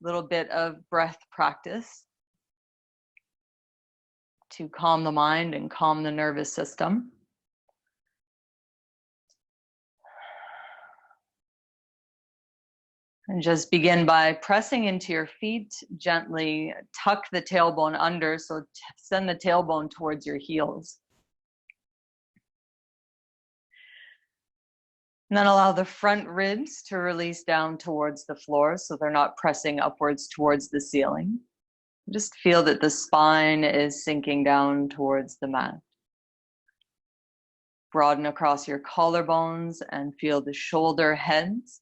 little bit of breath practice to calm the mind and calm the nervous system. And just begin by pressing into your feet, gently tuck the tailbone under, so send the tailbone towards your heels. And then allow the front ribs to release down towards the floor so they're not pressing upwards towards the ceiling. Just feel that the spine is sinking down towards the mat. Broaden across your collarbones and feel the shoulder heads.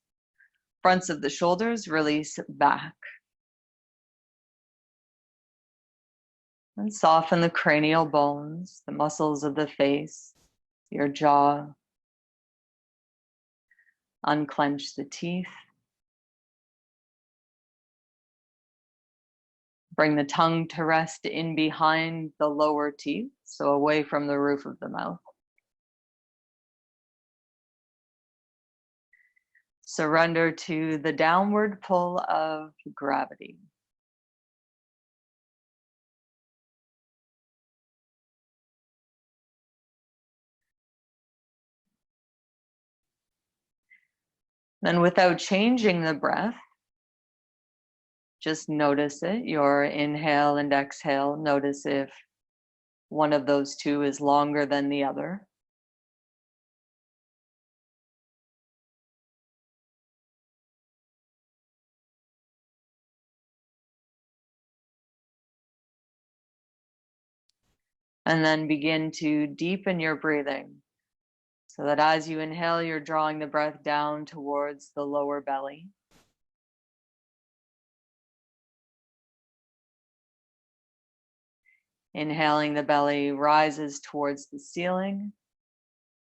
Fronts of the shoulders release back. And soften the cranial bones, the muscles of the face, your jaw. Unclench the teeth. Bring the tongue to rest in behind the lower teeth, so away from the roof of the mouth. Surrender to the downward pull of gravity. Then without changing the breath, just notice it, your inhale and exhale. Notice if one of those two is longer than the other. And then begin to deepen your breathing so that as you inhale, you're drawing the breath down towards the lower belly. Inhaling, the belly rises towards the ceiling.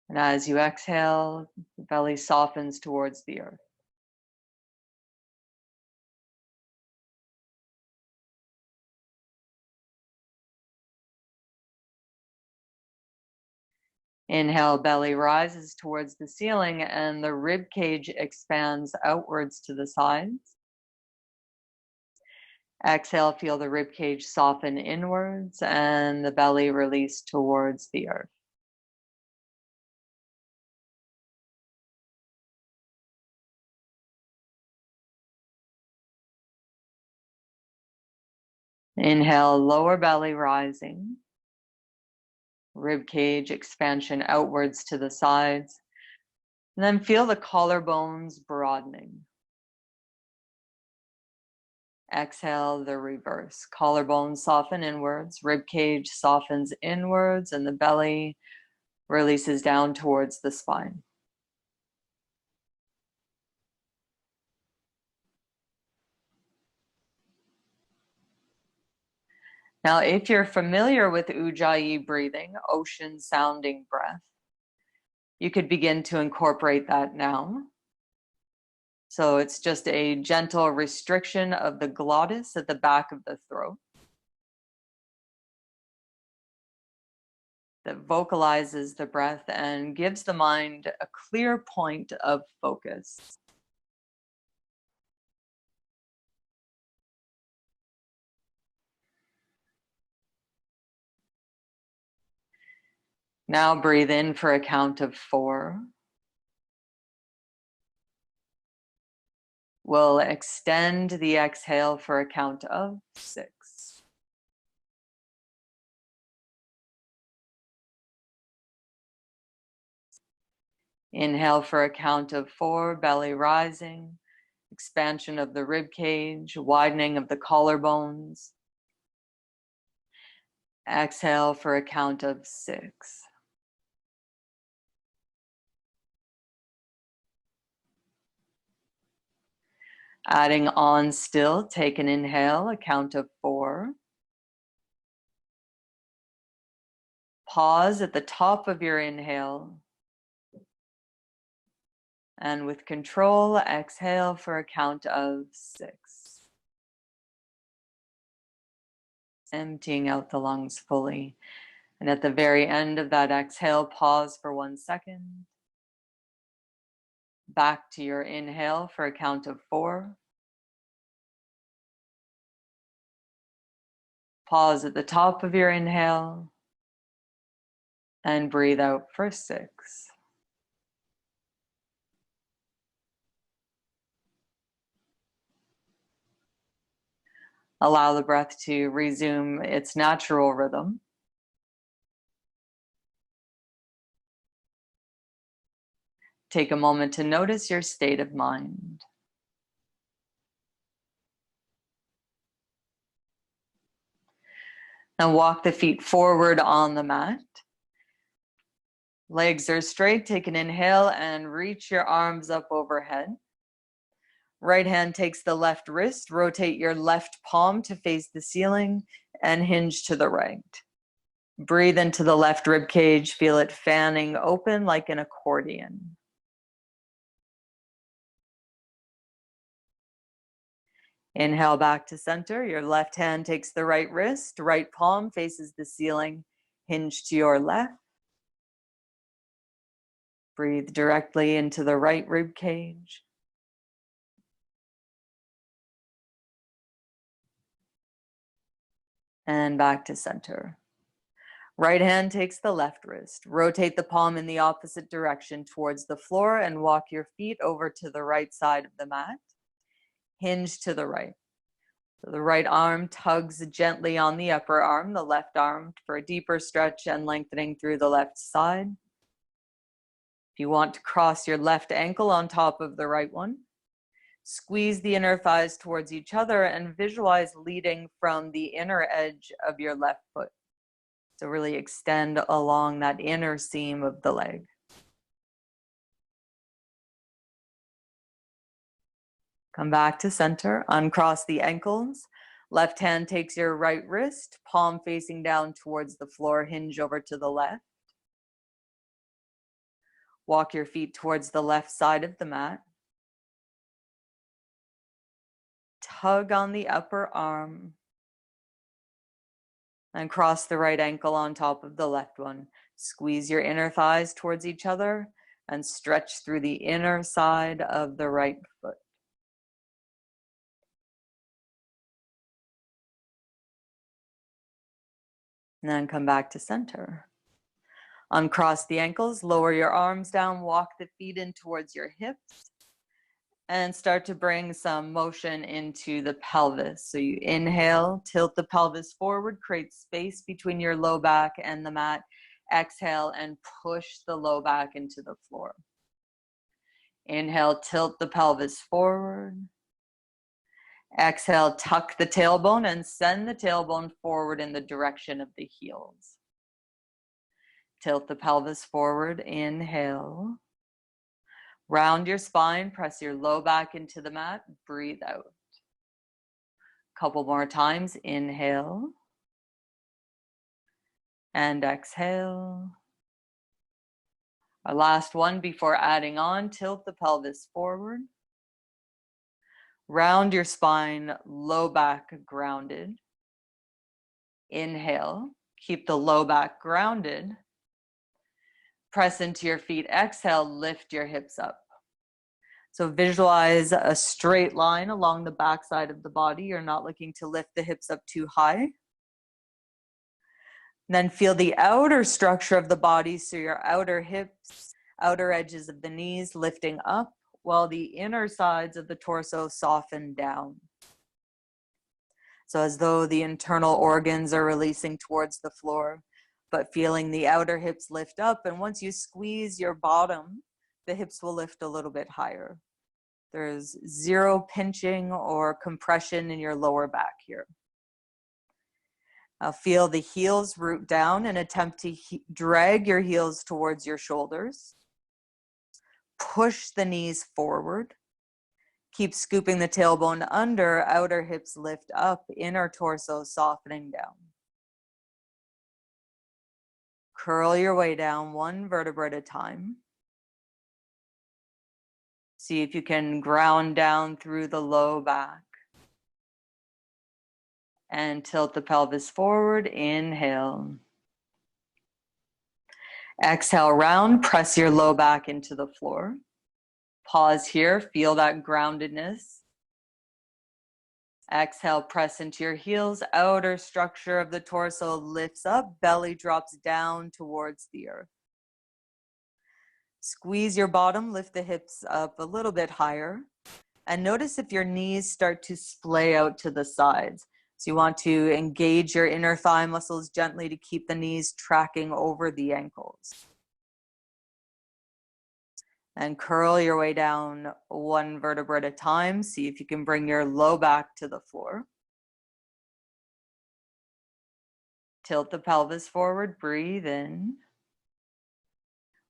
And as you exhale, the belly softens towards the earth. Inhale, belly rises towards the ceiling and the rib cage expands outwards to the sides. Exhale, feel the rib cage soften inwards and the belly release towards the earth. Inhale, lower belly rising. Rib cage expansion outwards to the sides. And then feel the collarbones broadening. Exhale, the reverse. Collarbones soften inwards, rib cage softens inwards, and the belly releases down towards the spine. Now, if you're familiar with Ujjayi breathing, ocean sounding breath, you could begin to incorporate that now. So it's just a gentle restriction of the glottis at the back of the throat that vocalizes the breath and gives the mind a clear point of focus. Now breathe in for a count of 4. We'll extend the exhale for a count of 6. Inhale for a count of 4, belly rising, expansion of the rib cage, widening of the collarbones. Exhale for a count of 6. Adding on still, take an inhale, a count of 4. Pause at the top of your inhale. And with control, exhale for a count of 6. Emptying out the lungs fully. And at the very end of that exhale, pause for 1 second. Back to your inhale for a count of 4. Pause at the top of your inhale and breathe out for 6. Allow the breath to resume its natural rhythm. Take a moment to notice your state of mind. Now walk the feet forward on the mat. Legs are straight. Take an inhale and reach your arms up overhead. Right hand takes the left wrist. Rotate your left palm to face the ceiling and hinge to the right. Breathe into the left rib cage. Feel it fanning open like an accordion. Inhale back to center. Your left hand takes the right wrist. Right palm faces the ceiling. Hinge to your left. Breathe directly into the right rib cage. And back to center. Right hand takes the left wrist. Rotate the palm in the opposite direction towards the floor and walk your feet over to the right side of the mat. Hinge to the right. So the right arm tugs gently on the upper arm, the left arm for a deeper stretch and lengthening through the left side. If you want to cross your left ankle on top of the right one, squeeze the inner thighs towards each other and visualize leading from the inner edge of your left foot. So really extend along that inner seam of the leg. Come back to center, uncross the ankles. Left hand takes your right wrist, palm facing down towards the floor, hinge over to the left. Walk your feet towards the left side of the mat. Tug on the upper arm and cross the right ankle on top of the left one. Squeeze your inner thighs towards each other and stretch through the inner side of the right foot. And then come back to center. Uncross the ankles, lower your arms down, walk the feet in towards your hips, and start to bring some motion into the pelvis. So you inhale, tilt the pelvis forward, create space between your low back and the mat. Exhale and push the low back into the floor. Inhale, tilt the pelvis forward. Exhale, tuck the tailbone and send the tailbone forward in the direction of the heels. Tilt the pelvis forward, inhale. Round your spine, press your low back into the mat, breathe out. Couple more times, inhale. And exhale. Our last one before adding on, tilt the pelvis forward. Round your spine, low back grounded. Inhale, keep the low back grounded. Press into your feet, exhale, lift your hips up. So visualize a straight line along the back side of the body. You're not looking to lift the hips up too high. Then feel the outer structure of the body, so your outer hips, outer edges of the knees lifting up, while the inner sides of the torso soften down. So as though the internal organs are releasing towards the floor, but feeling the outer hips lift up. And once you squeeze your bottom, the hips will lift a little bit higher. There's zero pinching or compression in your lower back here. Feel the heels root down and attempt to drag your heels towards your shoulders. Push the knees forward. Keep scooping the tailbone under, outer hips lift up, inner torso softening down. Curl your way down one vertebra at a time. See if you can ground down through the low back. And tilt the pelvis forward, inhale. Exhale, round, press your low back into the floor. Pause here, feel that groundedness. Exhale, press into your heels. Outer structure of the torso lifts up. Belly drops down towards the earth. Squeeze your bottom. Lift the hips up a little bit higher. And notice if your knees start to splay out to the sides. So you want to engage your inner thigh muscles gently to keep the knees tracking over the ankles. And curl your way down one vertebra at a time. See if you can bring your low back to the floor. Tilt the pelvis forward, breathe in.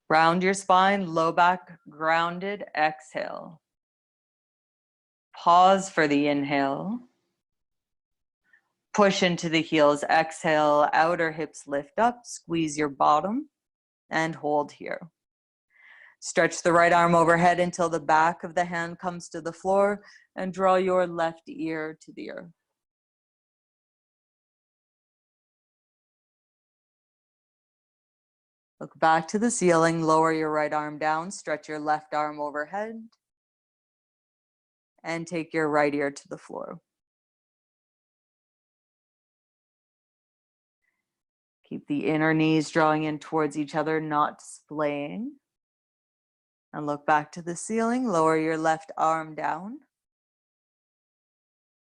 Round your spine, low back grounded, exhale. Pause for the inhale. Push into the heels, exhale, outer hips lift up, squeeze your bottom, and hold here. Stretch the right arm overhead until the back of the hand comes to the floor, and draw your left ear to the earth. Look back to the ceiling, lower your right arm down, stretch your left arm overhead, and take your right ear to the floor. Keep the inner knees drawing in towards each other, not splaying. And look back to the ceiling, lower your left arm down.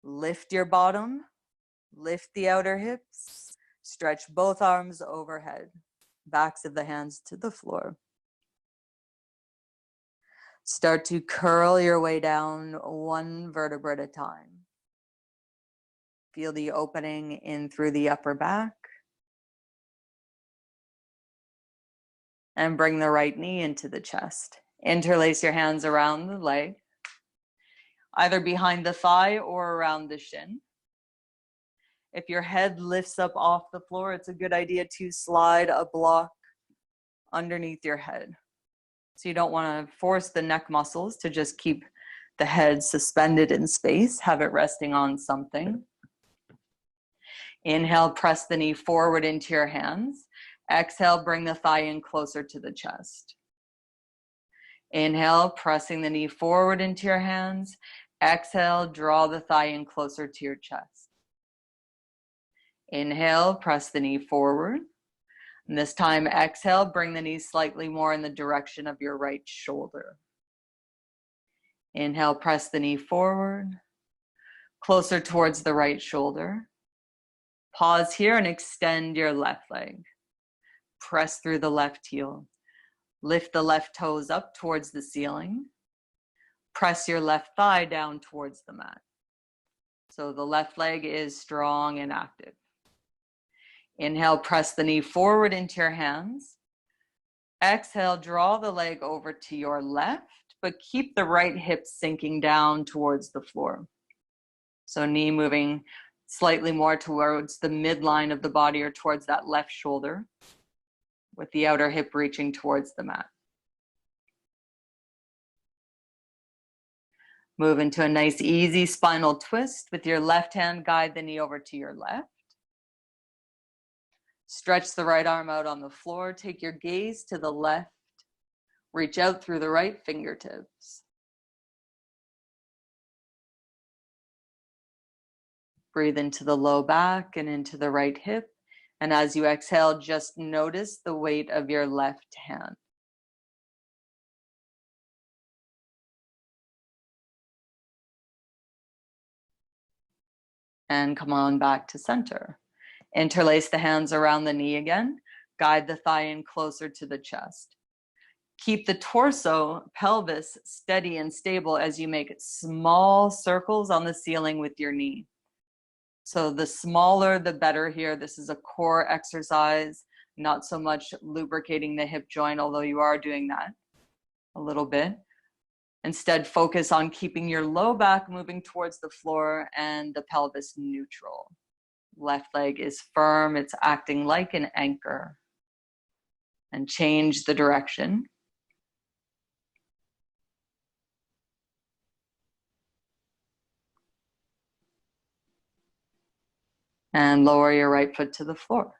Lift your bottom, lift the outer hips, stretch both arms overhead, backs of the hands to the floor. Start to curl your way down one vertebra at a time. Feel the opening in through the upper back. And bring the right knee into the chest. Interlace your hands around the leg, either behind the thigh or around the shin. If your head lifts up off the floor, it's a good idea to slide a block underneath your head. So you don't want to force the neck muscles to just keep the head suspended in space, have it resting on something. Inhale, press the knee forward into your hands. Exhale, bring the thigh in closer to the chest. Inhale, pressing the knee forward into your hands. Exhale, draw the thigh in closer to your chest. Inhale, press the knee forward. And this time, exhale, bring the knee slightly more in the direction of your right shoulder. Inhale, press the knee forward, closer towards the right shoulder. Pause here and extend your left leg. Press through the left heel. Lift the left toes up towards the ceiling. Press your left thigh down towards the mat. So the left leg is strong and active. Inhale, press the knee forward into your hands. Exhale, draw the leg over to your left, but keep the right hip sinking down towards the floor. So knee moving slightly more towards the midline of the body or towards that left shoulder, with the outer hip reaching towards the mat. Move into a nice easy spinal twist. With your left hand, guide the knee over to your left. Stretch the right arm out on the floor. Take your gaze to the left. Reach out through the right fingertips. Breathe into the low back and into the right hip. And as you exhale, just notice the weight of your left hand. And come on back to center. Interlace the hands around the knee again. Guide the thigh in closer to the chest. Keep the torso, pelvis steady and stable as you make small circles on the ceiling with your knee. So the smaller, the better here. This is a core exercise, not so much lubricating the hip joint, although you are doing that a little bit. Instead, focus on keeping your low back moving towards the floor and the pelvis neutral. Left leg is firm, it's acting like an anchor. And change the direction. And lower your right foot to the floor.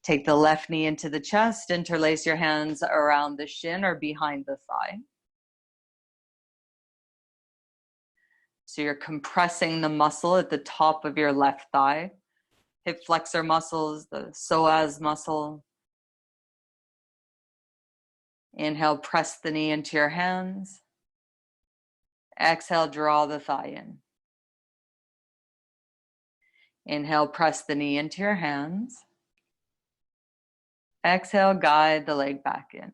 Take the left knee into the chest, interlace your hands around the shin or behind the thigh. So you're compressing the muscle at the top of your left thigh, hip flexor muscles, the psoas muscle. Inhale, press the knee into your hands. Exhale, draw the thigh in. Inhale, press the knee into your hands. Exhale, guide the leg back in.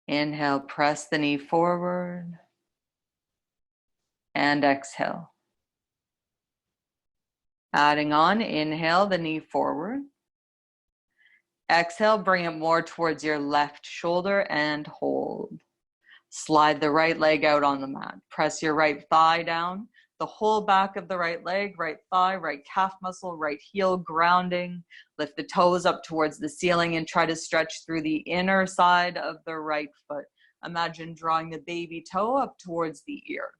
Inhale, press the knee forward. And exhale. Adding on, inhale the knee forward. Exhale, bring it more towards your left shoulder and hold. Slide the right leg out on the mat. Press your right thigh down, the whole back of the right leg, right thigh, right calf muscle, right heel grounding. Lift the toes up towards the ceiling and try to stretch through the inner side of the right foot. Imagine drawing the baby toe up towards the ear.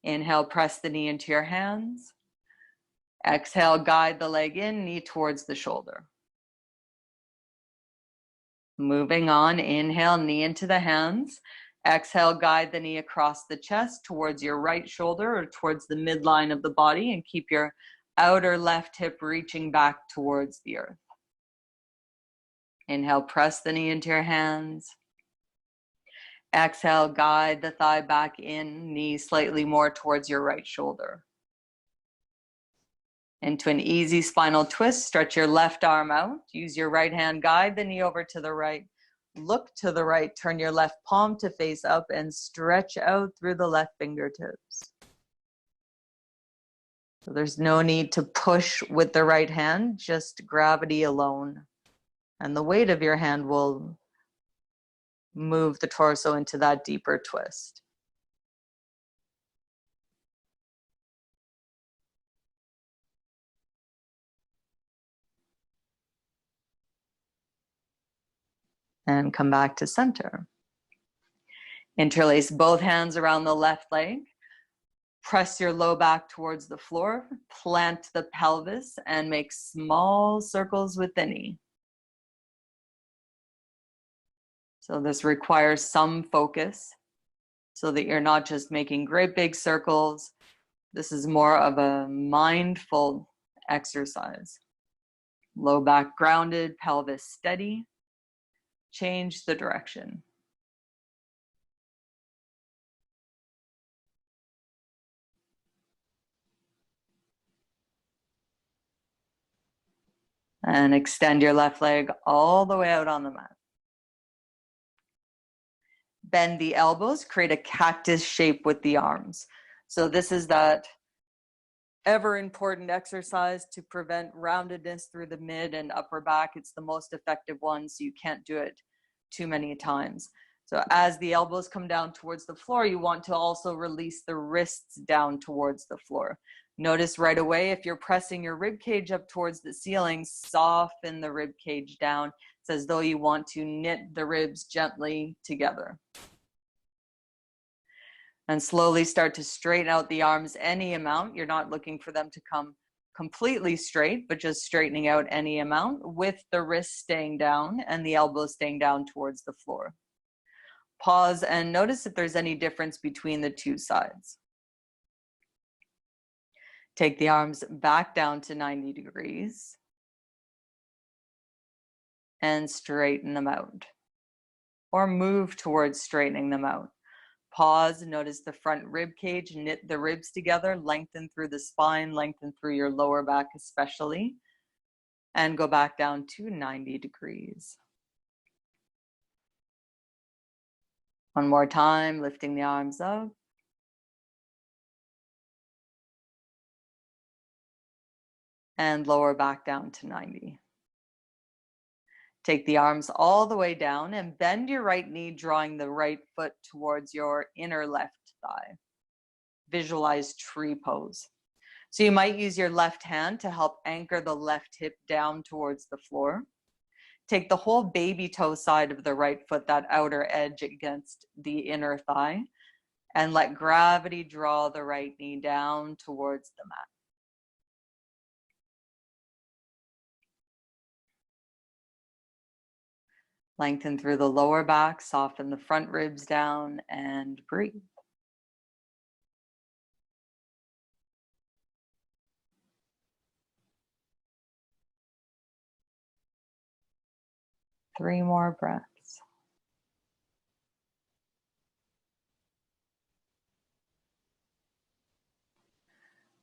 Inhale, press the knee into your hands. Exhale, guide the leg in, knee towards the shoulder. Moving on, inhale, knee into the hands. Exhale, guide the knee across the chest towards your right shoulder or towards the midline of the body, and keep your outer left hip reaching back towards the earth. Inhale, press the knee into your hands. Exhale, guide the thigh back in, knee slightly more towards your right shoulder. Into an easy spinal twist, stretch your left arm out. Use your right hand, guide the knee over to the right. Look to the right, turn your left palm to face up and stretch out through the left fingertips. So there's no need to push with the right hand, just gravity alone. And the weight of your hand will move the torso into that deeper twist. And come back to center. Interlace both hands around the left leg. Press your low back towards the floor. Plant the pelvis and make small circles with the knee. So this requires some focus so that you're not just making great big circles. This is more of a mindful exercise. Low back grounded, pelvis steady. Change the direction. And extend your left leg all the way out on the mat. Bend the elbows, create a cactus shape with the arms. So this is that ever important exercise to prevent roundedness through the mid and upper back. It's the most effective one, so you can't do it too many times. So as the elbows come down towards the floor, you want to also release the wrists down towards the floor. Notice right away, if you're pressing your rib cage up towards the ceiling, soften the rib cage down. It's as though you want to knit the ribs gently together. And slowly start to straighten out the arms any amount. You're not looking for them to come completely straight, but just straightening out any amount with the wrists staying down and the elbows staying down towards the floor. Pause and notice if there's any difference between the two sides. Take the arms back down to 90 degrees and straighten them out, or move towards straightening them out. Pause, notice the front rib cage, knit the ribs together, lengthen through the spine, lengthen through your lower back especially, and go back down to 90 degrees. One more time, lifting the arms up. And lower back down to 90. Take the arms all the way down and bend your right knee, drawing the right foot towards your inner left thigh. Visualize tree pose. So you might use your left hand to help anchor the left hip down towards the floor. Take the whole baby toe side of the right foot, that outer edge against the inner thigh, and let gravity draw the right knee down towards the mat. Lengthen through the lower back, soften the front ribs down, and breathe. Three more breaths.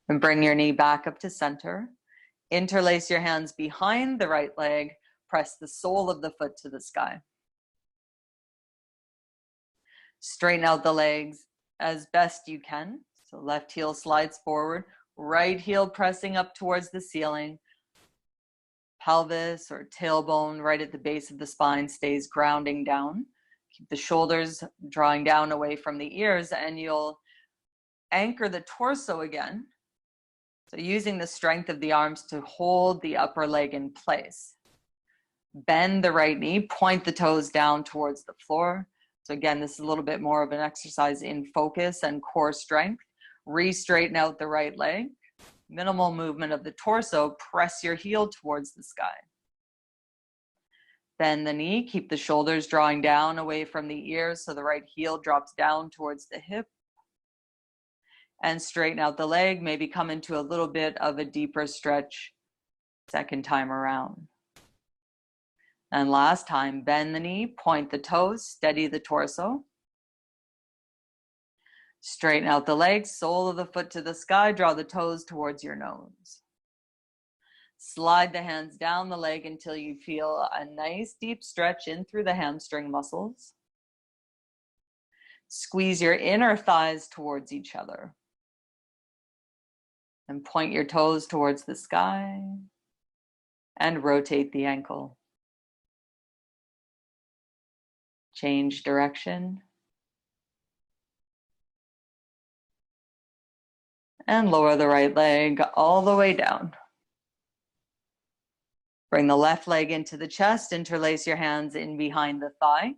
And bring your knee back up to center. Interlace your hands behind the right leg. Press the sole of the foot to the sky. Straighten out the legs as best you can. So left heel slides forward, right heel pressing up towards the ceiling. Pelvis or tailbone right at the base of the spine stays grounding down. Keep the shoulders drawing down away from the ears, and you'll anchor the torso again. So using the strength of the arms to hold the upper leg in place. Bend the right knee, point the toes down towards the floor. So again, this is a little bit more of an exercise in focus and core strength. Re-straighten out the right leg. Minimal movement of the torso. Press your heel towards the sky. Bend the knee, keep the shoulders drawing down away from the ears so the right heel drops down towards the hip. And straighten out the leg, maybe come into a little bit of a deeper stretch second time around. And last time, bend the knee, point the toes, steady the torso. Straighten out the legs, sole of the foot to the sky, draw the toes towards your nose. Slide the hands down the leg until you feel a nice deep stretch in through the hamstring muscles. Squeeze your inner thighs towards each other. And point your toes towards the sky and rotate the ankle. Change direction. And lower the right leg all the way down. Bring the left leg into the chest, interlace your hands in behind the thigh.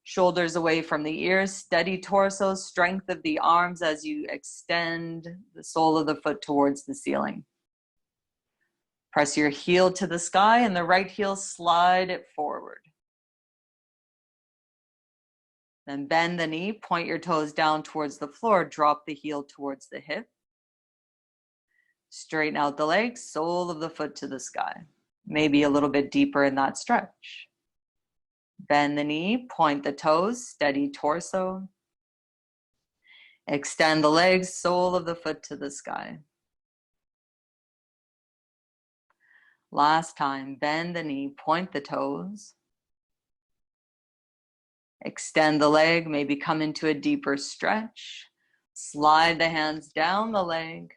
Shoulders away from the ears, steady torso, strength of the arms as you extend the sole of the foot towards the ceiling. Press your heel to the sky and the right heel slide it forward. Then bend the knee, point your toes down towards the floor, drop the heel towards the hip. Straighten out the legs, sole of the foot to the sky. Maybe a little bit deeper in that stretch. Bend the knee, point the toes, steady torso. Extend the legs, sole of the foot to the sky. Last time, bend the knee, point the toes. Extend the leg, maybe come into a deeper stretch. Slide the hands down the leg.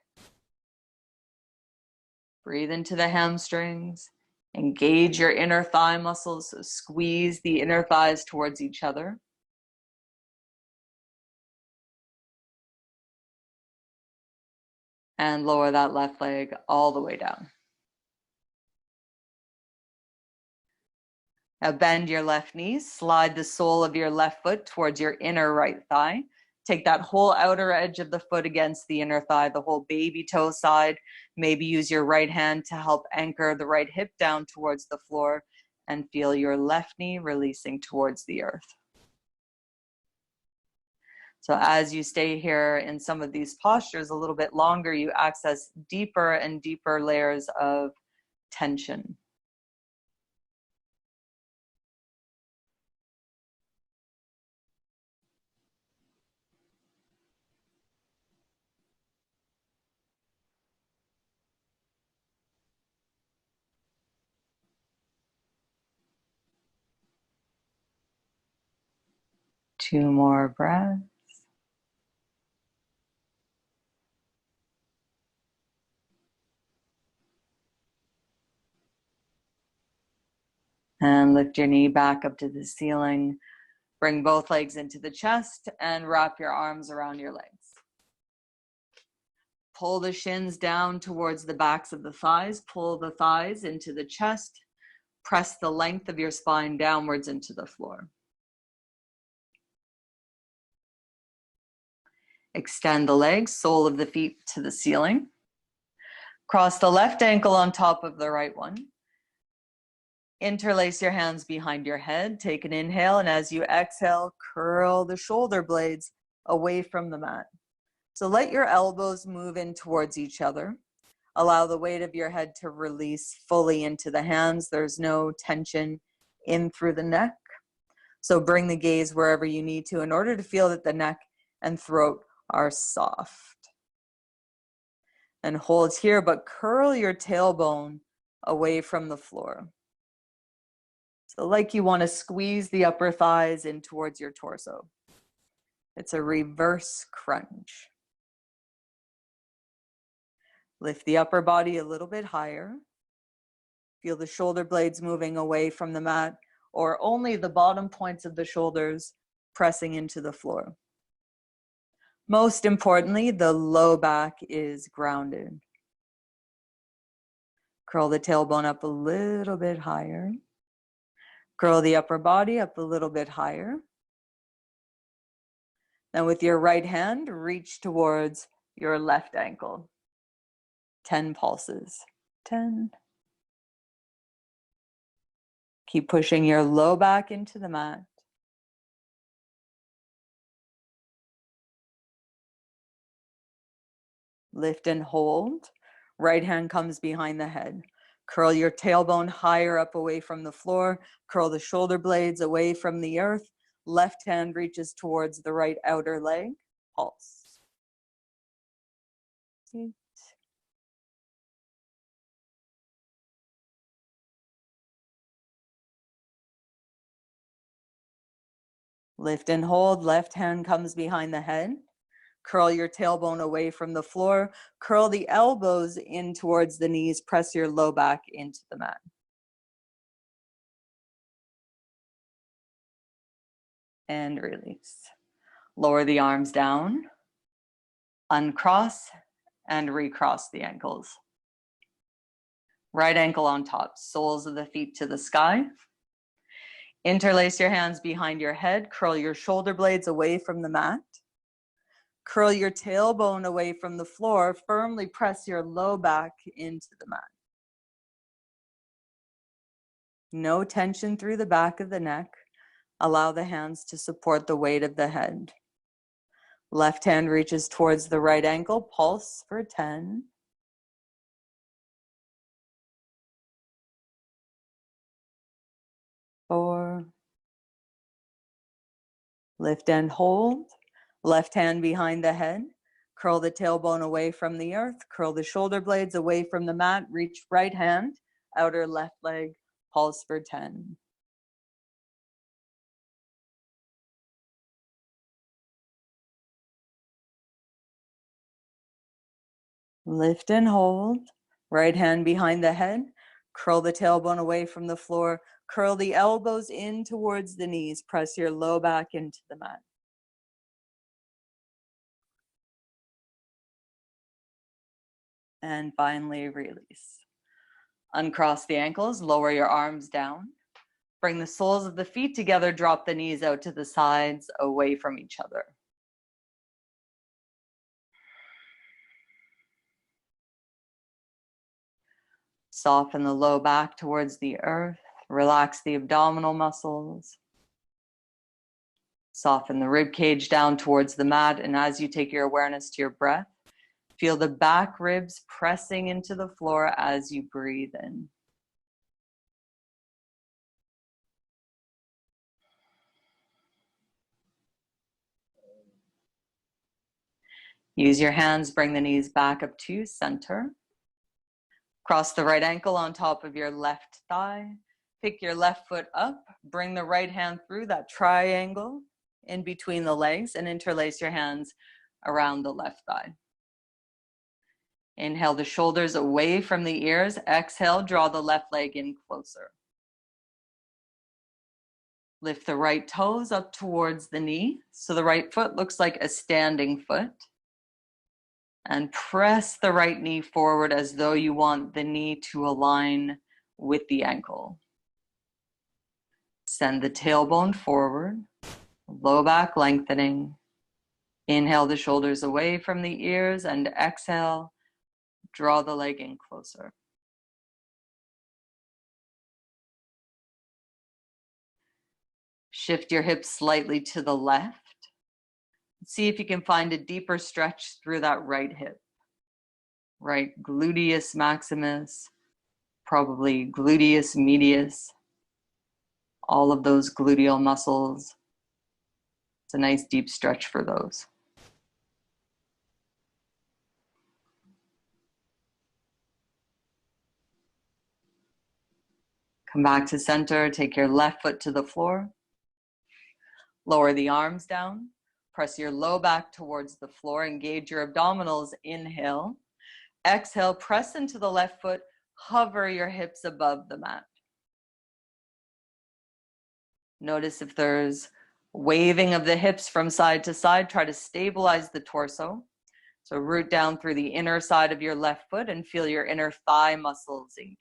Breathe into the hamstrings. Engage your inner thigh muscles, so squeeze the inner thighs towards each other. And lower that left leg all the way down. Now bend your left knee, slide the sole of your left foot towards your inner right thigh. Take that whole outer edge of the foot against the inner thigh, the whole baby toe side. Maybe use your right hand to help anchor the right hip down towards the floor and feel your left knee releasing towards the earth. So as you stay here in some of these postures a little bit longer, you access deeper and deeper layers of tension. Two more breaths. And lift your knee back up to the ceiling. Bring both legs into the chest and wrap your arms around your legs. Pull the shins down towards the backs of the thighs. Pull the thighs into the chest. Press the length of your spine downwards into the floor. Extend the legs, sole of the feet to the ceiling. Cross the left ankle on top of the right one. Interlace your hands behind your head. Take an inhale, and as you exhale, curl the shoulder blades away from the mat. So let your elbows move in towards each other. Allow the weight of your head to release fully into the hands. There's no tension in through the neck. So bring the gaze wherever you need to in order to feel that the neck and throat are soft. And hold here, but curl your tailbone away from the floor. So like you want to squeeze the upper thighs in towards your torso. It's a reverse crunch. Lift the upper body a little bit higher. Feel the shoulder blades moving away from the mat, or only the bottom points of the shoulders pressing into the floor. Most importantly, the low back is grounded. Curl the tailbone up a little bit higher. Curl the upper body up a little bit higher. Then with your right hand, reach towards your left ankle. 10 pulses. 10. Keep pushing your low back into the mat. Lift and hold. Right hand comes behind the head. Curl your tailbone higher up away from the floor. Curl the shoulder blades away from the earth. Left hand reaches towards the right outer leg. Pulse. 8. Lift and hold. Left hand comes behind the head. Curl your tailbone away from the floor. Curl the elbows in towards the knees. Press your low back into the mat. And release. Lower the arms down. Uncross and recross the ankles. Right ankle on top, soles of the feet to the sky. Interlace your hands behind your head. Curl your shoulder blades away from the mat. Curl your tailbone away from the floor. Firmly press your low back into the mat. No tension through the back of the neck. Allow the hands to support the weight of the head. Left hand reaches towards the right ankle. Pulse for 10. 4. Lift and hold. Left hand behind the head. Curl the tailbone away from the earth. Curl the shoulder blades away from the mat. Reach right hand, outer left leg. Pulse for 10. Lift and hold. Right hand behind the head. Curl the tailbone away from the floor. Curl the elbows in towards the knees. Press your low back into the mat. And finally, release. Uncross the ankles, lower your arms down. Bring the soles of the feet together, drop the knees out to the sides, away from each other. Soften the low back towards the earth. Relax the abdominal muscles. Soften the rib cage down towards the mat, and as you take your awareness to your breath, feel the back ribs pressing into the floor as you breathe in. Use your hands, bring the knees back up to center. Cross the right ankle on top of your left thigh. Pick your left foot up. Bring the right hand through that triangle in between the legs and interlace your hands around the left thigh. Inhale the shoulders away from the ears. Exhale, draw the left leg in closer. Lift the right toes up towards the knee. So the right foot looks like a standing foot. And press the right knee forward as though you want the knee to align with the ankle. Send the tailbone forward, low back lengthening. Inhale the shoulders away from the ears and exhale, draw the leg in closer. Shift your hips slightly to the left. See if you can find a deeper stretch through that right hip. Right gluteus maximus, probably gluteus medius, all of those gluteal muscles. It's a nice deep stretch for those. Come back to center, take your left foot to the floor. Lower the arms down. Press your low back towards the floor. Engage your abdominals. Inhale. Exhale, press into the left foot. Hover your hips above the mat. Notice if there's waving of the hips from side to side. Try to stabilize the torso. So root down through the inner side of your left foot and feel your inner thigh muscles engage.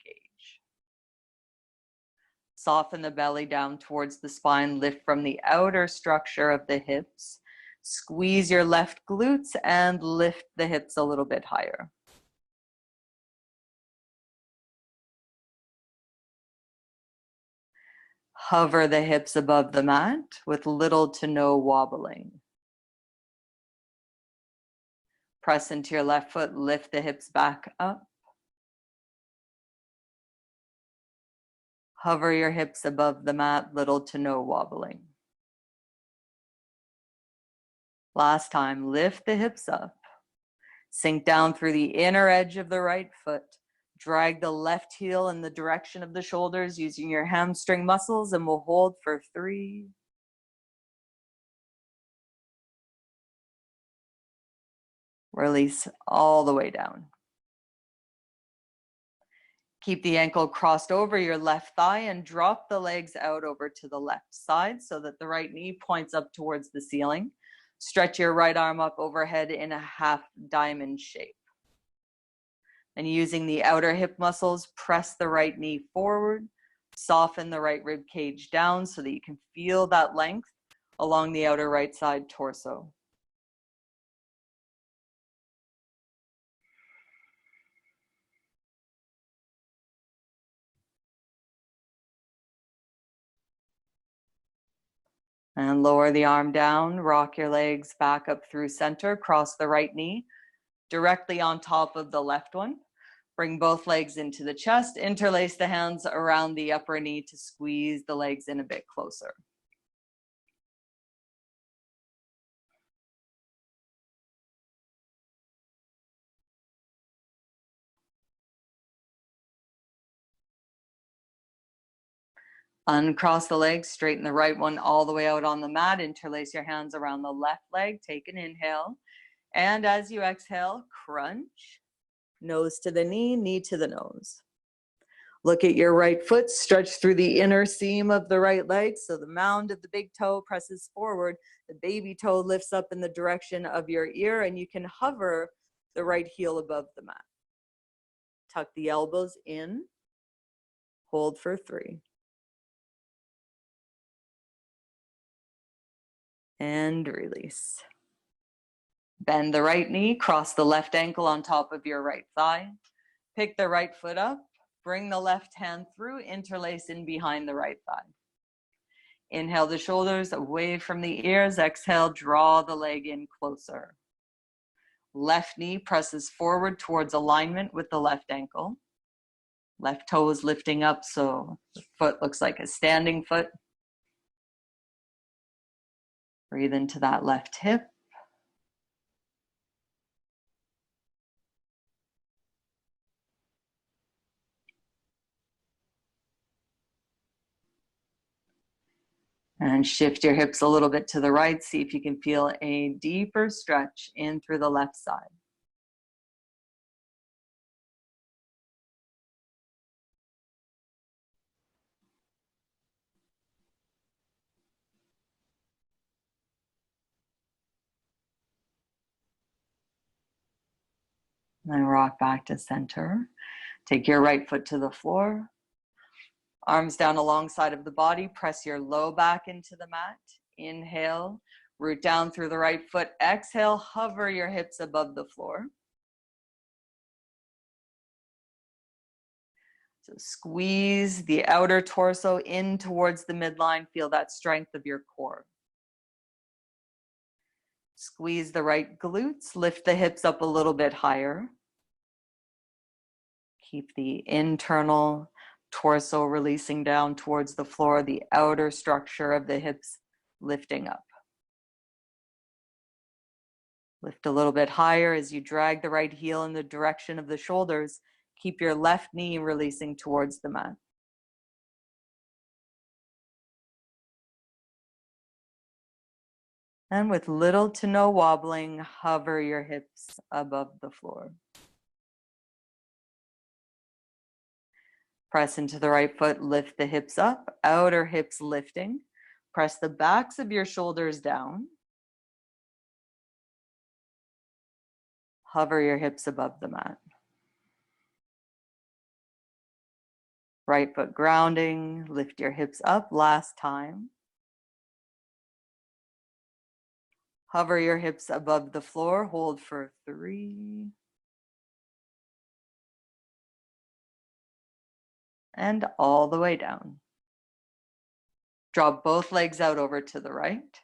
Soften the belly down towards the spine. Lift from the outer structure of the hips. Squeeze your left glutes and lift the hips a little bit higher. Hover the hips above the mat with little to no wobbling. Press into your left foot, lift the hips back up. Hover your hips above the mat, little to no wobbling. Last time, lift the hips up. Sink down through the inner edge of the right foot. Drag the left heel in the direction of the shoulders using your hamstring muscles, and we'll hold for 3. Release all the way down. Keep the ankle crossed over your left thigh and drop the legs out over to the left side so that the right knee points up towards the ceiling. Stretch your right arm up overhead in a half diamond shape. And using the outer hip muscles, press the right knee forward, soften the right rib cage down so that you can feel that length along the outer right side torso. And lower the arm down, rock your legs back up through center, cross the right knee directly on top of the left one. Bring both legs into the chest, interlace the hands around the upper knee to squeeze the legs in a bit closer. Uncross the legs, straighten the right one all the way out on the mat, interlace your hands around the left leg, take an inhale. And as you exhale, crunch, nose to the knee, knee to the nose. Look at your right foot, stretch through the inner seam of the right leg so the mound of the big toe presses forward, the baby toe lifts up in the direction of your ear, and you can hover the right heel above the mat. Tuck the elbows in, hold for 3. And release. Bend the right knee, cross the left ankle on top of your right thigh. Pick the right foot up, bring the left hand through, interlace in behind the right thigh. Inhale the shoulders away from the ears. Exhale, draw the leg in closer. Left knee presses forward towards alignment with the left ankle. Left toe is lifting up so the foot looks like a standing foot. Breathe into that left hip. And shift your hips a little bit to the right. See if you can feel a deeper stretch in through the left side. And rock back to center. Take your right foot to the floor. Arms down alongside of the body. Press your low back into the mat. Inhale, root down through the right foot. Exhale, hover your hips above the floor. So squeeze the outer torso in towards the midline. Feel that strength of your core. Squeeze the right glutes. Lift the hips up a little bit higher. Keep the internal torso releasing down towards the floor, the outer structure of the hips lifting up. Lift a little bit higher as you drag the right heel in the direction of the shoulders. Keep your left knee releasing towards the mat. And with little to no wobbling, hover your hips above the floor. Press into the right foot, lift the hips up, outer hips lifting. Press the backs of your shoulders down. Hover your hips above the mat. Right foot grounding, lift your hips up last time. Hover your hips above the floor, hold for 3. And all the way down. Drop both legs out over to the right.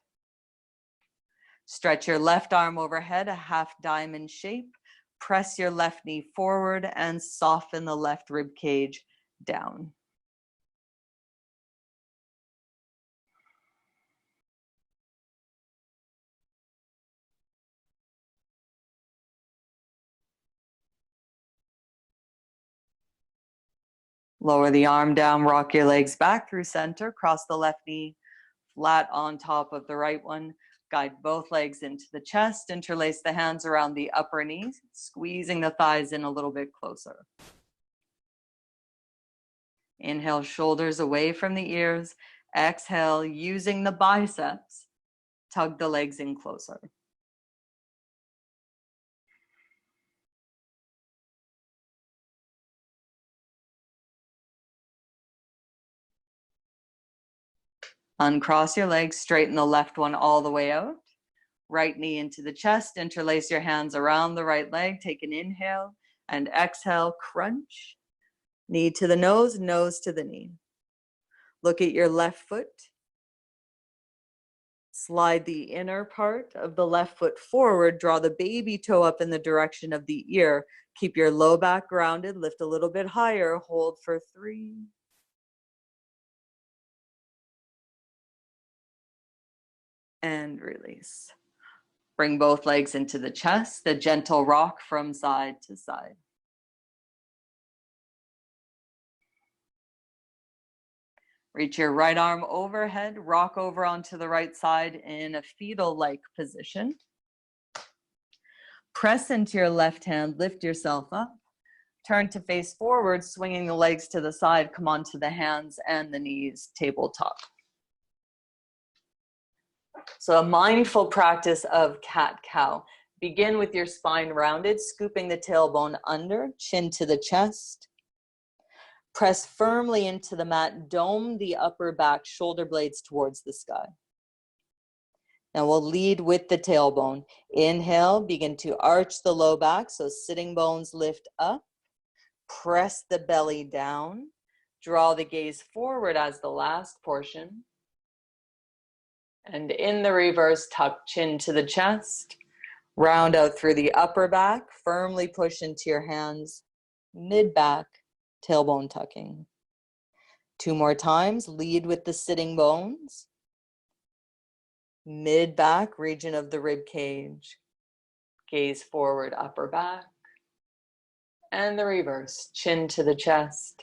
Stretch your left arm overhead, a half diamond shape. Press your left knee forward and soften the left rib cage down. Lower the arm down, rock your legs back through center, cross the left knee flat on top of the right one. Guide both legs into the chest, interlace the hands around the upper knee, squeezing the thighs in a little bit closer. Inhale, shoulders away from the ears. Exhale, using the biceps, tug the legs in closer. Uncross your legs, straighten the left one all the way out. Right knee into the chest, interlace your hands around the right leg. Take an inhale and exhale, crunch. Knee to the nose, nose to the knee. Look at your left foot. Slide the inner part of the left foot forward. Draw the baby toe up in the direction of the ear. Keep your low back grounded. Lift a little bit higher. Hold for 3. And release. Bring both legs into the chest, a gentle rock from side to side. Reach your right arm overhead, rock over onto the right side in a fetal-like position. Press into your left hand, lift yourself up. Turn to face forward, swinging the legs to the side. Come onto the hands and the knees, tabletop. So a mindful practice of cat-cow. Begin with your spine rounded, scooping the tailbone under, chin to the chest. Press firmly into the mat, dome the upper back, shoulder blades towards the sky. Now we'll lead with the tailbone. Inhale, begin to arch the low back, so sitting bones lift up. Press the belly down. Draw the gaze forward as the last portion. And in the reverse, tuck chin to the chest. Round out through the upper back. Firmly push into your hands. Mid-back, tailbone tucking. 2 more times. Lead with the sitting bones. Mid-back, region of the rib cage. Gaze forward, upper back. And the reverse, chin to the chest.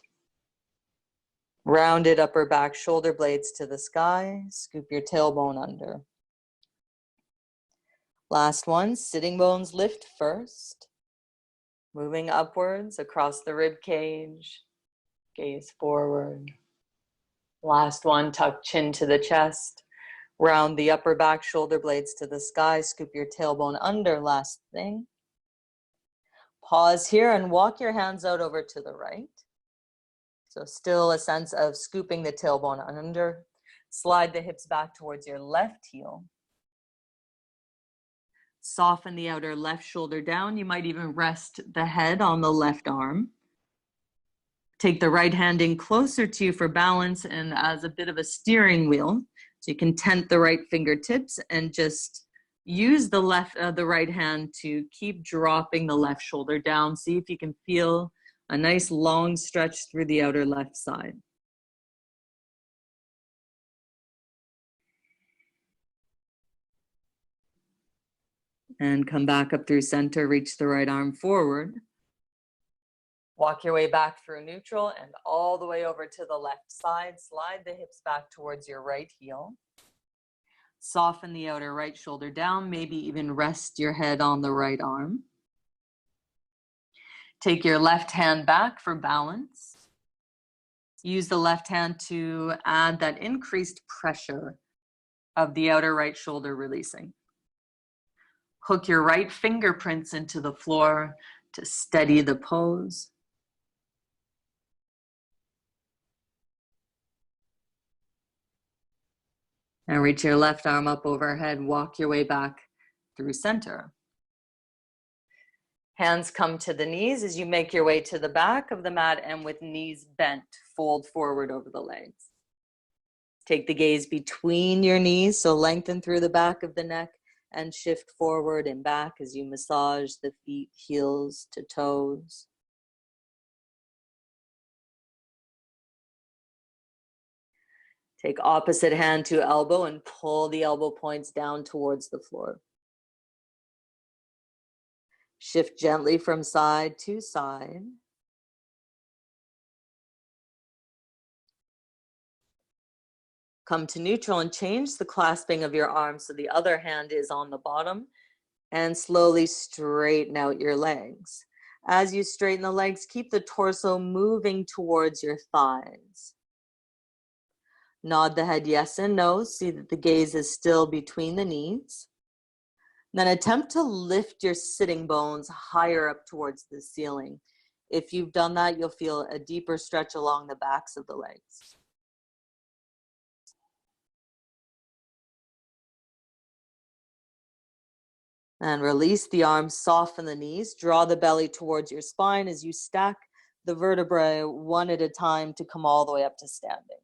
Rounded upper back, shoulder blades to the sky. Scoop your tailbone under. Last one, sitting bones lift first. Moving upwards across the rib cage. Gaze forward. Last one, tuck chin to the chest. Round the upper back, shoulder blades to the sky. Scoop your tailbone under, last thing. Pause here and walk your hands out over to the right. So still a sense of scooping the tailbone under. Slide the hips back towards your left heel. Soften the outer left shoulder down. You might even rest the head on the left arm. Take the right hand in closer to you for balance and as a bit of a steering wheel. So you can tent the right fingertips and just use the right hand to keep dropping the left shoulder down. See if you can feel a nice long stretch through the outer left side. And come back up through center, reach the right arm forward. Walk your way back through neutral and all the way over to the left side. Slide the hips back towards your right heel. Soften the outer right shoulder down, maybe even rest your head on the right arm. Take your left hand back for balance. Use the left hand to add that increased pressure of the outer right shoulder releasing. Hook your right fingerprints into the floor to steady the pose. And reach your left arm up overhead, walk your way back through center. Hands come to the knees as you make your way to the back of the mat and with knees bent, fold forward over the legs. Take the gaze between your knees, so lengthen through the back of the neck and shift forward and back as you massage the feet, heels to toes. Take opposite hand to elbow and pull the elbow points down towards the floor. Shift gently from side to side. Come to neutral and change the clasping of your arms so the other hand is on the bottom, and slowly straighten out your legs. As you straighten the legs, keep the torso moving towards your thighs. Nod the head yes and no, see that the gaze is still between the knees. Then attempt to lift your sitting bones higher up towards the ceiling. If you've done that, you'll feel a deeper stretch along the backs of the legs. And release the arms, soften the knees, draw the belly towards your spine as you stack the vertebrae one at a time to come all the way up to standing.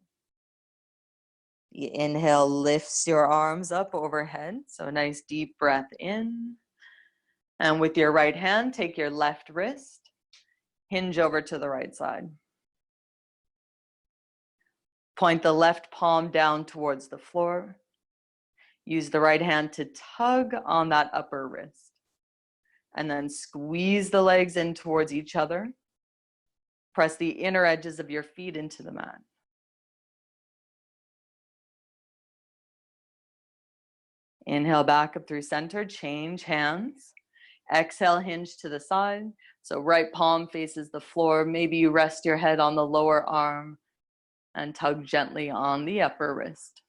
The inhale lifts your arms up overhead. So a nice deep breath in. And with your right hand, take your left wrist, hinge over to the right side. Point the left palm down towards the floor. Use the right hand to tug on that upper wrist. And then squeeze the legs in towards each other. Press the inner edges of your feet into the mat. Inhale back up through center, change hands. Exhale, hinge to the side. So right palm faces the floor. Maybe you rest your head on the lower arm and tug gently on the upper wrist.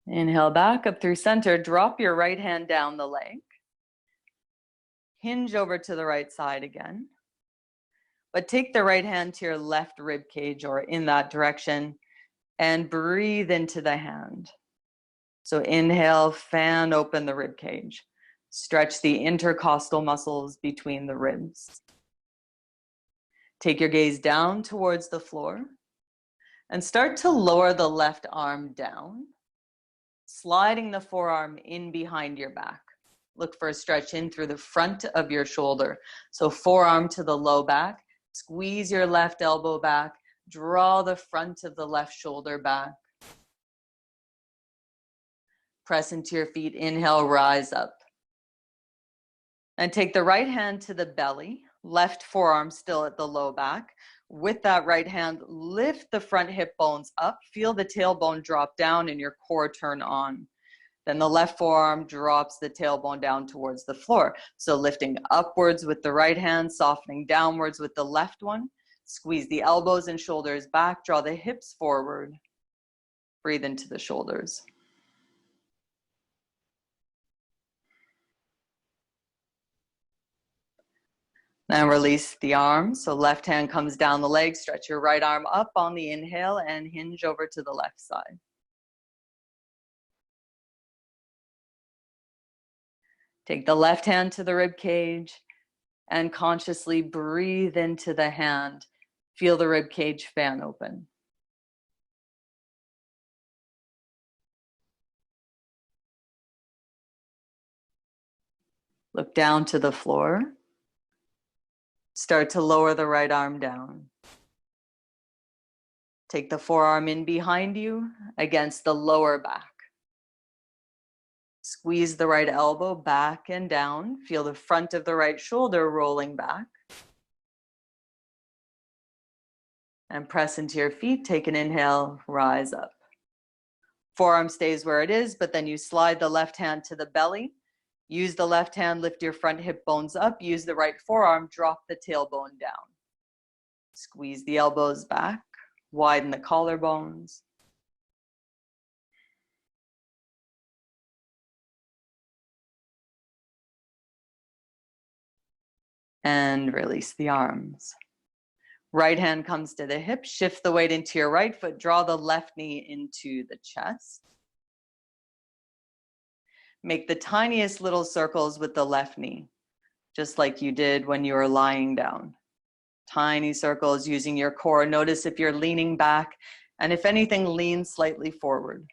Inhale back up through center. Drop your right hand down the leg. Hinge over to the right side again. But take the right hand to your left rib cage or in that direction and breathe into the hand. So inhale, fan open the rib cage. Stretch the intercostal muscles between the ribs. Take your gaze down towards the floor and start to lower the left arm down, sliding the forearm in behind your back. Look for a stretch in through the front of your shoulder. So forearm to the low back. Squeeze your left elbow back. Draw the front of the left shoulder back. Press into your feet. Inhale, rise up. And take the right hand to the belly. Left forearm still at the low back. With that right hand, lift the front hip bones up. Feel the tailbone drop down and your core turn on. Then the left forearm drops the tailbone down towards the floor. So lifting upwards with the right hand, softening downwards with the left one. Squeeze the elbows and shoulders back, draw the hips forward. Breathe into the shoulders. Now release the arms. So left hand comes down the leg, stretch your right arm up on the inhale and hinge over to the left side. Take the left hand to the rib cage and consciously breathe into the hand. Feel the rib cage fan open. Look down to the floor. Start to lower the right arm down. Take the forearm in behind you against the lower back. Squeeze the right elbow back and down. Feel the front of the right shoulder rolling back. And press into your feet. Take an inhale, rise up. Forearm stays where it is, but then you slide the left hand to the belly. Use the left hand, lift your front hip bones up. Use the right forearm, drop the tailbone down. Squeeze the elbows back, widen the collarbones. And release the arms. Right hand comes to the hip, shift the weight into your right foot, draw the left knee into the chest. Make the tiniest little circles with the left knee, just like you did when you were lying down. Tiny circles using your core. Notice if you're leaning back, and if anything, lean slightly forward.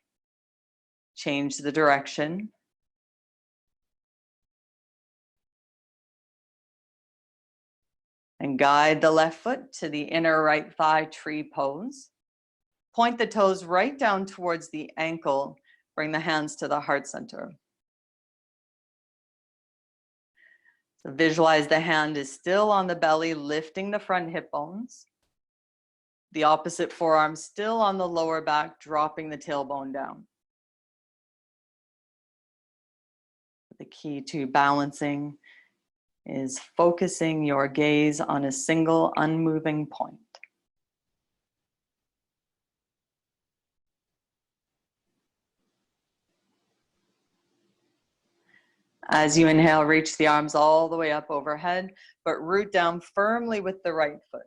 Change the direction. And guide the left foot to the inner right thigh tree pose. Point the toes right down towards the ankle. Bring the hands to the heart center. So visualize the hand is still on the belly, lifting the front hip bones. The opposite forearm still on the lower back, dropping the tailbone down. The key to balancing is focusing your gaze on a single unmoving point. As you inhale, reach the arms all the way up overhead, but root down firmly with the right foot.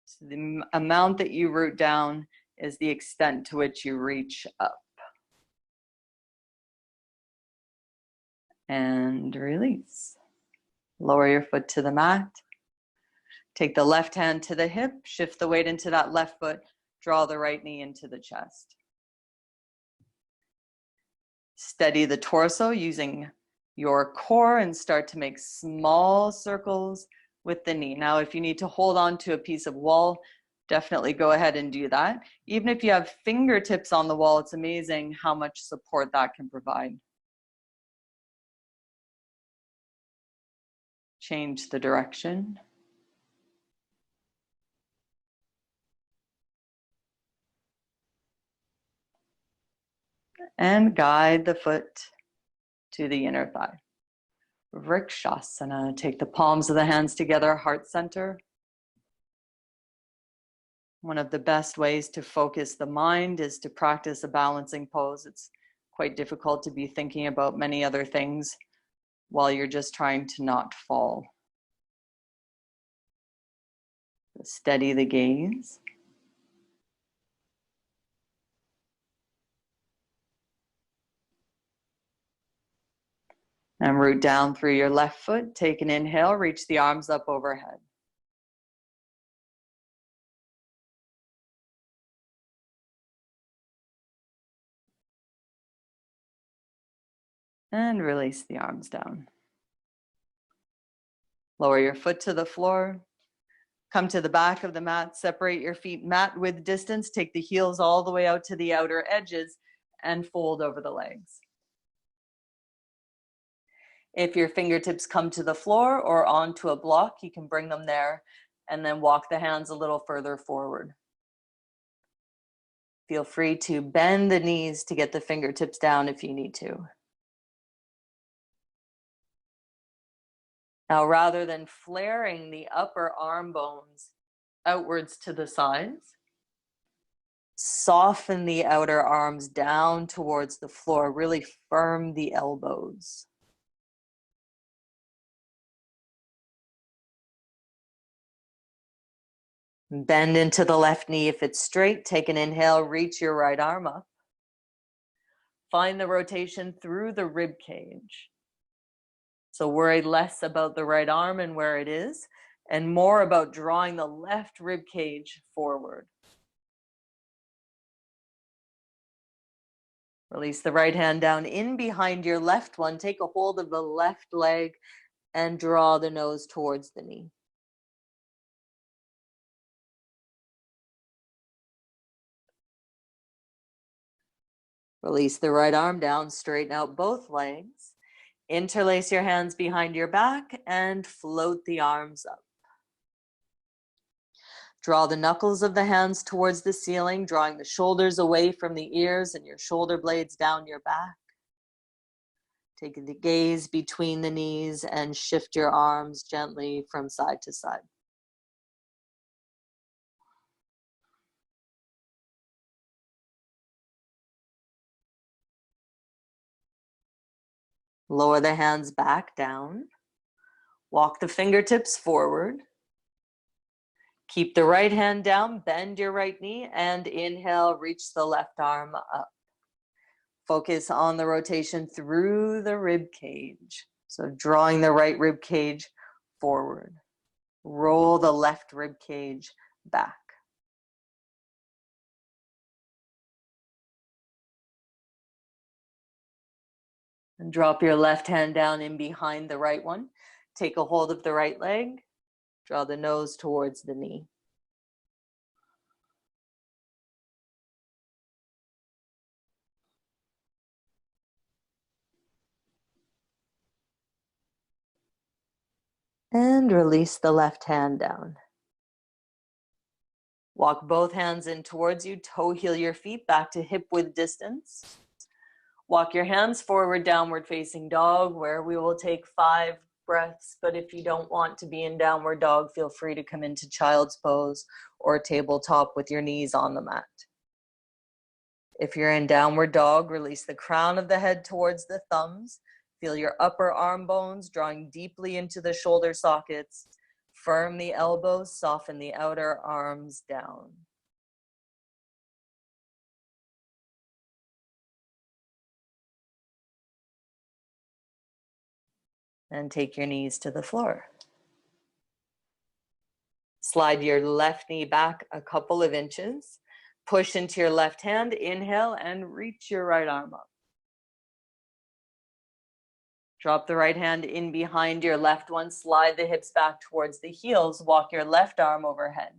So the amount that you root down is the extent to which you reach up. And release. Lower your foot to the mat. Take the left hand to the hip, shift the weight into that left foot, draw the right knee into the chest. Steady the torso using your core and start to make small circles with the knee. Now, if you need to hold on to a piece of wall, definitely go ahead and do that. Even if you have fingertips on the wall, it's amazing how much support that can provide. Change the direction. And guide the foot to the inner thigh. Vrikshasana. Take the palms of the hands together, heart center. One of the best ways to focus the mind is to practice a balancing pose. It's quite difficult to be thinking about many other things while you're just trying to not fall. Steady the gaze. And root down through your left foot. Take an inhale, reach the arms up overhead. And release the arms down. Lower your foot to the floor. Come to the back of the mat, separate your feet mat width distance, take the heels all the way out to the outer edges and fold over the legs. If your fingertips come to the floor or onto a block, you can bring them there and then walk the hands a little further forward. Feel free to bend the knees to get the fingertips down if you need to. Now, rather than flaring the upper arm bones outwards to the sides, soften the outer arms down towards the floor. Really firm the elbows. Bend into the left knee if it's straight. Take an inhale, reach your right arm up. Find the rotation through the rib cage. So worry less about the right arm and where it is, and more about drawing the left rib cage forward. Release the right hand down in behind your left one. Take a hold of the left leg and draw the nose towards the knee. Release the right arm down, straighten out both legs. Interlace your hands behind your back and float the arms up. Draw the knuckles of the hands towards the ceiling, drawing the shoulders away from the ears and your shoulder blades down your back. Take the gaze between the knees and shift your arms gently from side to side. Lower the hands back down. Walk the fingertips forward. Keep the right hand down, bend your right knee, and inhale, reach the left arm up. Focus on the rotation through the rib cage. So drawing the right rib cage forward. Roll the left rib cage back. And drop your left hand down in behind the right one. Take a hold of the right leg. Draw the nose towards the knee. And release the left hand down. Walk both hands in towards you. Toe heel your feet back to hip width distance. Walk your hands forward, downward facing dog, where we will take 5 breaths. But if you don't want to be in downward dog, feel free to come into child's pose or tabletop with your knees on the mat. If you're in downward dog, release the crown of the head towards the thumbs. Feel your upper arm bones drawing deeply into the shoulder sockets. Firm the elbows, soften the outer arms down. And take your knees to the floor. Slide your left knee back a couple of inches. Push into your left hand, inhale, and reach your right arm up. Drop the right hand in behind your left one. Slide the hips back towards the heels. Walk your left arm overhead.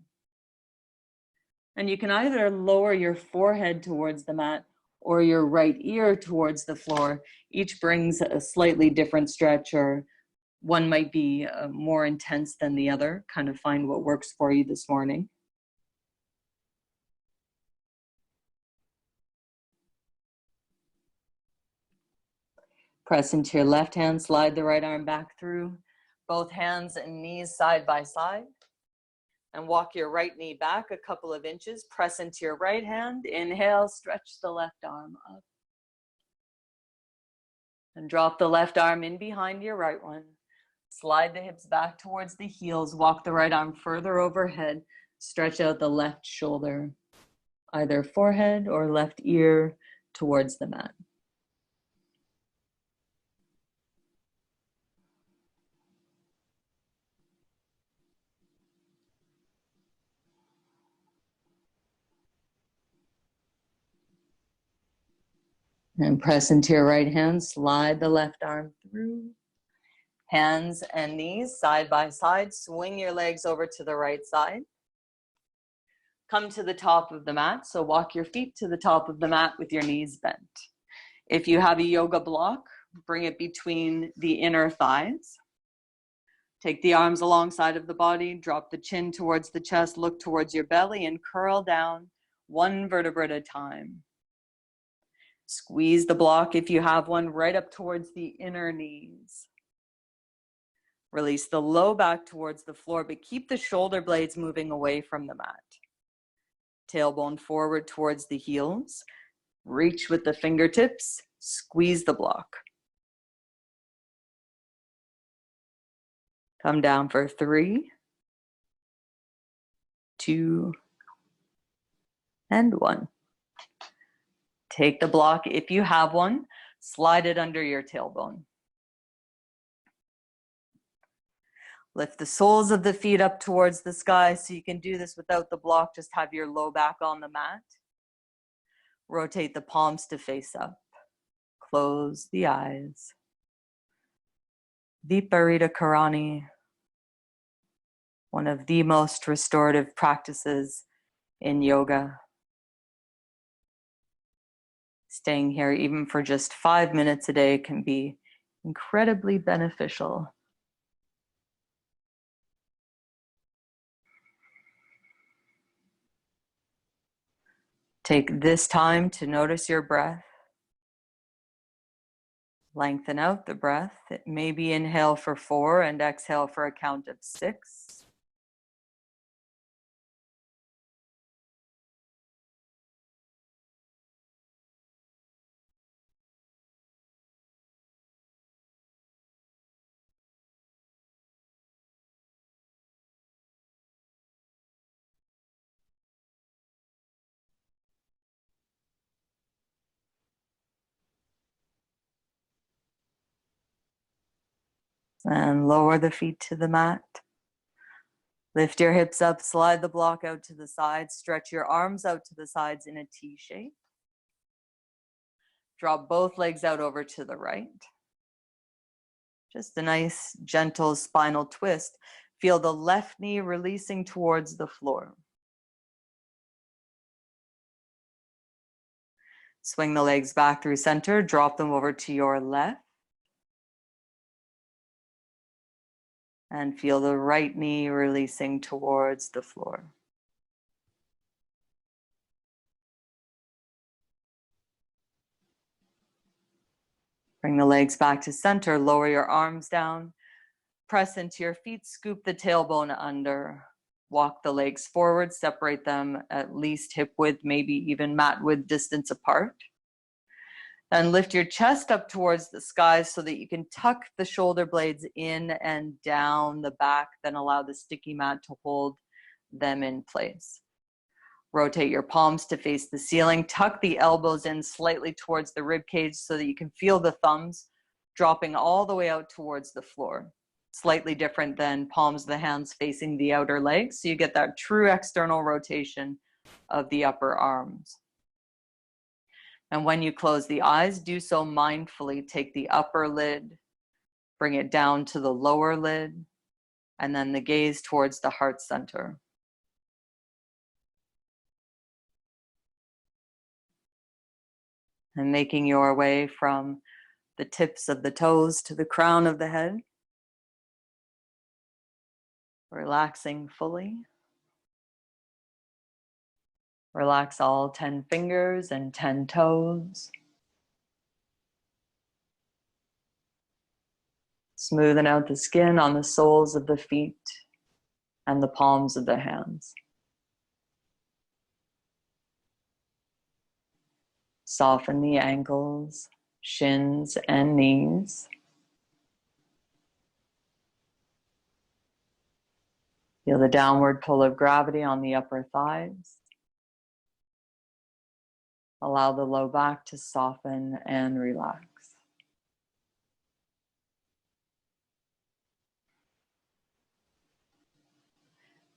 And you can either lower your forehead towards the mat or your right ear towards the floor. Each brings a slightly different stretch, or one might be more intense than the other. Kind of find what works for you this morning. Press into your left hand, slide the right arm back through, both hands and knees side by side. And walk your right knee back a couple of inches. Press into your right hand. Inhale, stretch the left arm up. And drop the left arm in behind your right one. Slide the hips back towards the heels. Walk the right arm further overhead. Stretch out the left shoulder, either forehead or left ear towards the mat. And press into your right hand, slide the left arm through. Hands and knees side by side, swing your legs over to the right side. Come to the top of the mat, so walk your feet to the top of the mat with your knees bent. If you have a yoga block, bring it between the inner thighs. Take the arms alongside of the body, drop the chin towards the chest, look towards your belly, and curl down one vertebra at a time. Squeeze the block, if you have one, right up towards the inner knees. Release the low back towards the floor, but keep the shoulder blades moving away from the mat. Tailbone forward towards the heels. Reach with the fingertips, squeeze the block. Come down for 3, 2, and 1. Take the block, if you have one, slide it under your tailbone. Lift the soles of the feet up towards the sky, so you can do this without the block. Just have your low back on the mat. Rotate the palms to face up. Close the eyes. Viparita Karani, one of the most restorative practices in yoga. Staying here even for just 5 minutes a day can be incredibly beneficial. Take this time to notice your breath. Lengthen out the breath. Maybe inhale for 4 and exhale for a count of 6. And lower the feet to the mat. Lift your hips up, slide the block out to the sides, stretch your arms out to the sides in a T shape. Drop both legs out over to the right. Just a nice, gentle spinal twist. Feel the left knee releasing towards the floor. Swing the legs back through center, drop them over to your left. And feel the right knee releasing towards the floor. Bring the legs back to center, lower your arms down, press into your feet, scoop the tailbone under, walk the legs forward, separate them at least hip width, maybe even mat width distance apart. And lift your chest up towards the sky so that you can tuck the shoulder blades in and down the back, then allow the sticky mat to hold them in place. Rotate your palms to face the ceiling. Tuck the elbows in slightly towards the rib cage so that you can feel the thumbs dropping all the way out towards the floor. Slightly different than palms of the hands facing the outer legs, so you get that true external rotation of the upper arms. And when you close the eyes, do so mindfully. Take the upper lid, bring it down to the lower lid, and then the gaze towards the heart center. And making your way from the tips of the toes to the crown of the head. Relaxing fully. Relax all 10 fingers and 10 toes. Smoothing out the skin on the soles of the feet and the palms of the hands. Soften the ankles, shins, and knees. Feel the downward pull of gravity on the upper thighs. Allow the low back to soften and relax.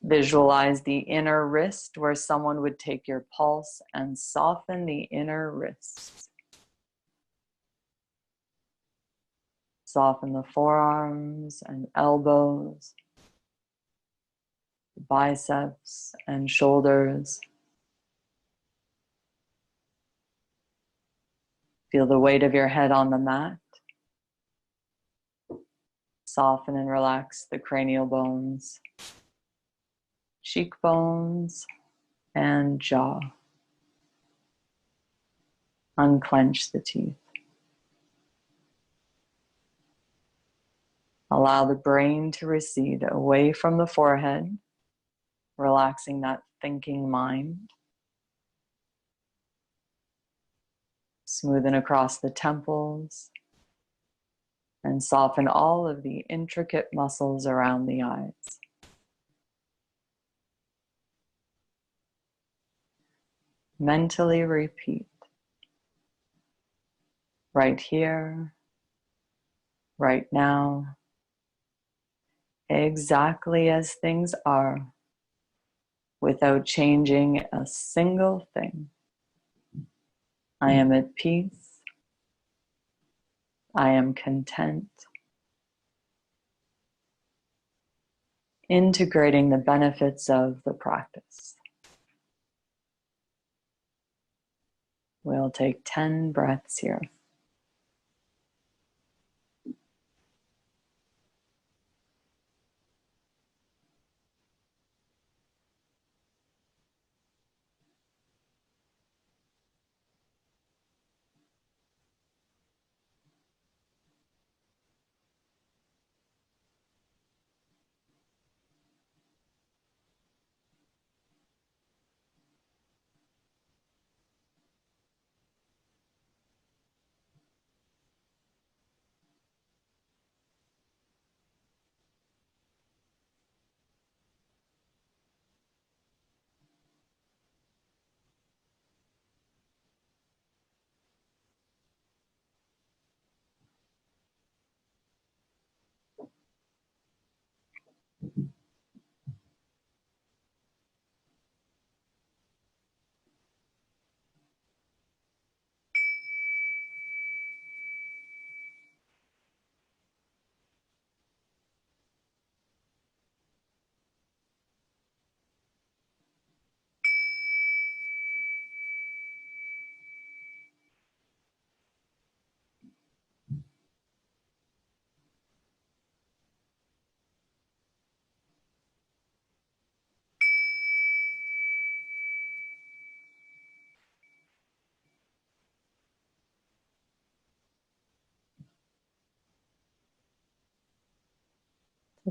Visualize the inner wrist where someone would take your pulse and soften the inner wrist. Soften the forearms and elbows, biceps and shoulders. Feel the weight of your head on the mat. Soften and relax the cranial bones, cheekbones, and jaw. Unclench the teeth. Allow the brain to recede away from the forehead, relaxing that thinking mind. Smoothen across the temples and soften all of the intricate muscles around the eyes. Mentally repeat. Right here, right now, exactly as things are, without changing a single thing. I am at peace. I am content. Integrating the benefits of the practice. We'll take 10 breaths here.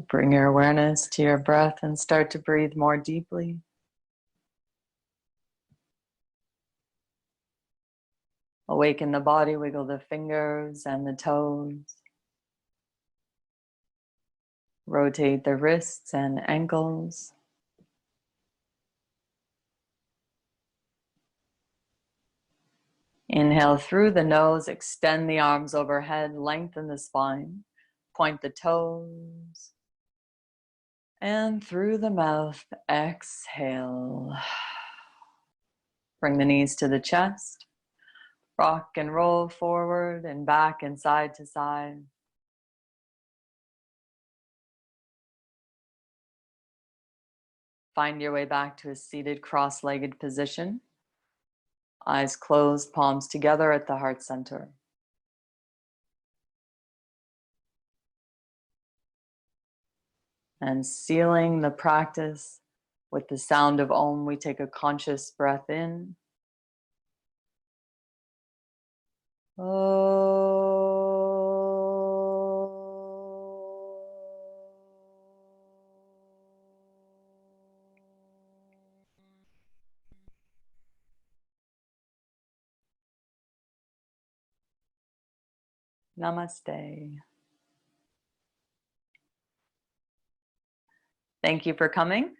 Bring your awareness to your breath and start to breathe more deeply. Awaken the body, wiggle the fingers and the toes. Rotate the wrists and ankles. Inhale through the nose, extend the arms overhead, lengthen the spine, point the toes. And through the mouth, exhale. Bring the knees to the chest. Rock and roll forward and back and side to side. Find your way back to a seated cross-legged position. Eyes closed, palms together at the heart center. And sealing the practice with the sound of Om, we take a conscious breath in. Namaste. Thank you for coming.